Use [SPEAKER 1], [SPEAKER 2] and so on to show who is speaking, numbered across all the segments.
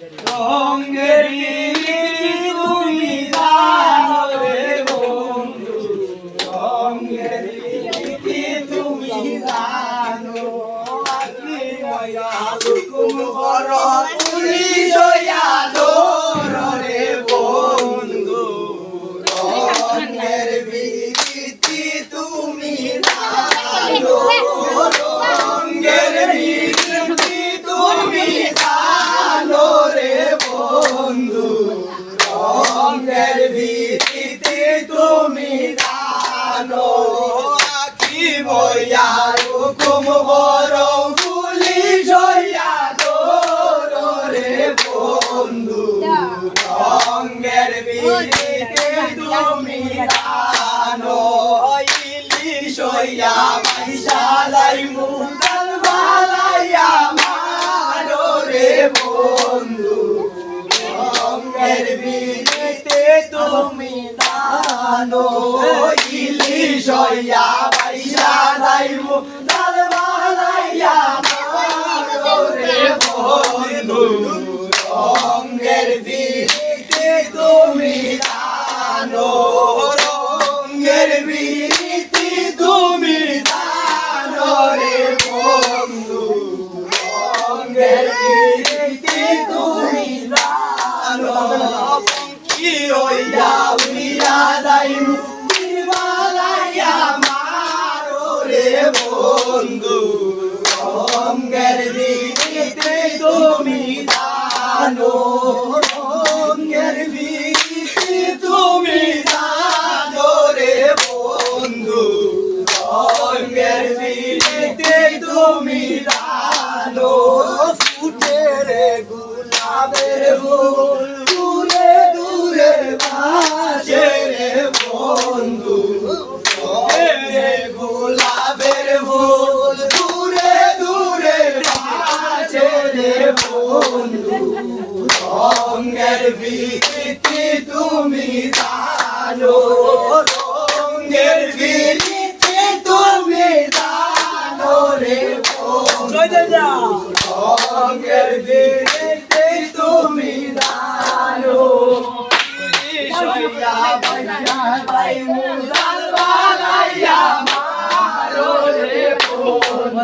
[SPEAKER 1] রঙের তুমি জানো রে বন্ধু, রঙের তুমি জানো। আকি ময়া হুকুম করো পুলিশ হইয়া দৌড় রে বন্ধু, রঙের বিধি তুমি জানো। রঙের বিধি তুমি জানো রে বন্ধু, রঙের বিধি তুমি জানো। আকি ময়া হুকুম করো পুলিশ হইয়া দৌড় রে বন্ধু, রঙের বিধি তুমি জানো। ইলিশ হইয়া পয়সা লাইমু জাল বালাইয়া মারো রে বন্ধু, রঙের বিধি তুমি জানো। ইলিশ হইয়া পয়সা লাইমু জাল বালাইয়া মারো রে বন্ধু, রঙের বিধি তুমি জানো। রঙের বিধি তুমি জানো রে বন্ধু, রঙের বিধি তুমি জানো। পঙ্কি হইয়া উড়িয়া যাইমু বালাইয়া মারো রে বন্ধু, রঙের বিধি তুমি জানো। রঙের বিধি তুমি জানো রে বন্ধু, রঙের বিধি তুমি জানো। ফুটে রে গোলাপের ফুল দূরে দূরে ভাসে রে বন্ধু, ফুটে রে গোলাপের ফুল দূরে দূরে ভাসে রে বন্ধু, রঙের বিধি তুমি জানো। রঙের বিধি তুমি জানো রে বন্ধু, রঙের বিধি তুমি জানো। সইয়া বাইয়া বাইমু জাল বালাইয়া মারো রে বন্ধু,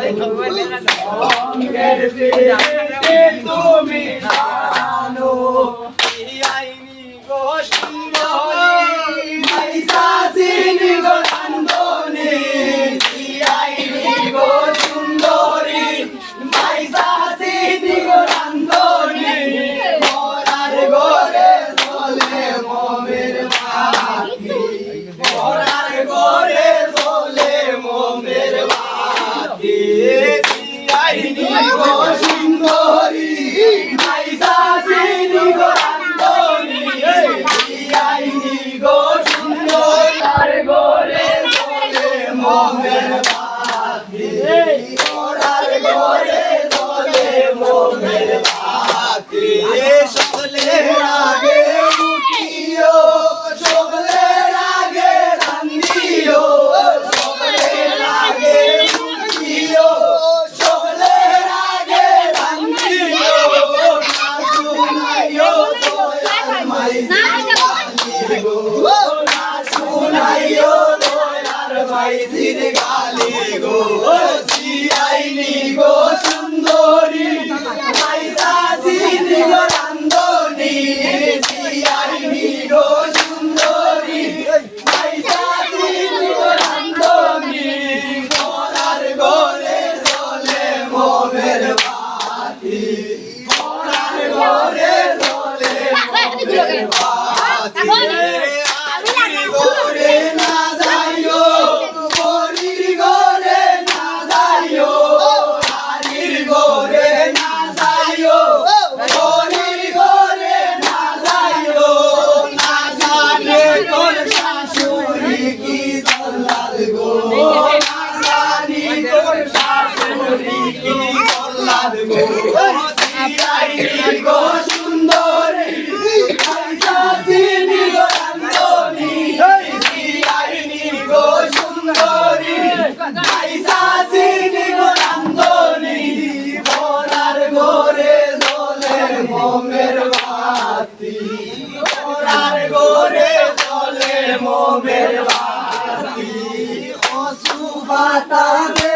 [SPEAKER 1] রঙের বিধি তুমি জানো। আইনি গো সুন্দরী মাইসা সিনি গো রান্ধনি, আইনি গো সুন্দরী মাইসা সিনি গো রান্ধনি। মরার ঘরে চলে মোমের বাতি, মরার ঘরে চলে মোমের বাতি। আইনি গো সুন্দরী মাইসা সিনি গো রান্ধনি, আইনি গো সুন্দরী আর ঘরে চলে মোমের বাতি, মরার ঘরে চলে মোমের বাতি। সকলের আগে উঠিও, সকলের আগে রান্ধিও, সকলের আগে উঠিও, সকলের আগে রান্ধিও। না শুনাইও দয়াল মাইজির গালি গো, না শুনাইও দয়াল মাইজির গালি গো। আইনি গো সুন্দরী মাইসা সিনি গো রান্ধনি, আইনি গো সুন্দরী মাইসা সিনি গো রান্ধনি। মরার ঘরে চলে মোমের বাতি, মরার ঘরে চলে মোমের বাতি। আলির ঘরে না যাইও, পরির ঘরে না যাইও, আলির ঘরে না যাইও, পরির ঘরে না যাইও। না জানে তোর শাশুড়ি কি জল্লাদ গো, না জানি তোর শাশুড়ি কি জল্লাদ গো। আইনি গো সুন্দরী মাইসা সিনি গো রান্ধনি, আইনি গো সুন্দরী মাইসা সিনি গো রান্ধনি। মরার ঘরে চলে মোমের তার গোরে চলে মোমের বাতি কসু বাতাসে